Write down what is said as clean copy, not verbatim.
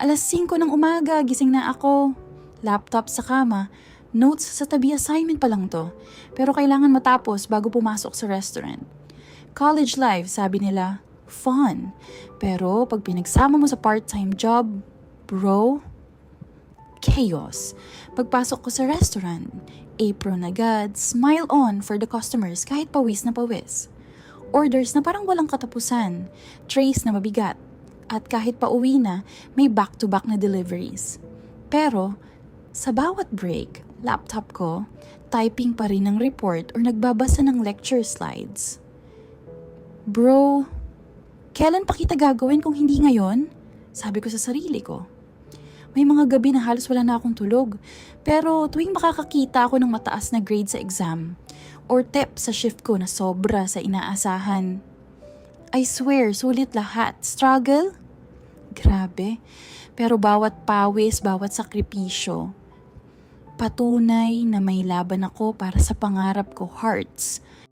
5:00 ng umaga, gising na ako. Laptop sa kama, notes sa tabi, assignment pa lang to. Pero kailangan matapos bago pumasok sa restaurant. College life, sabi nila, fun. Pero pag pinagsama mo sa part-time job, bro, chaos. Pagpasok ko sa restaurant, apron agad, smile on for the customers kahit pawis na pawis. Orders na parang walang katapusan, trays na mabigat, at kahit pauwi na, may back-to-back na deliveries. Pero, sa bawat break, laptop ko, typing pa rin ng report or nagbabasa ng lecture slides. Bro, kailan pa kita gagawin kung hindi ngayon? Sabi ko sa sarili ko. May mga gabi na halos wala na akong tulog. Pero tuwing makakakita ako ng mataas na grade sa exam or tip sa shift ko na sobra sa inaasahan, I swear, sulit lahat. Struggle? Grabe. Pero bawat pawis, bawat sakripisyo, patunay na may laban ako para sa pangarap ko, hearts.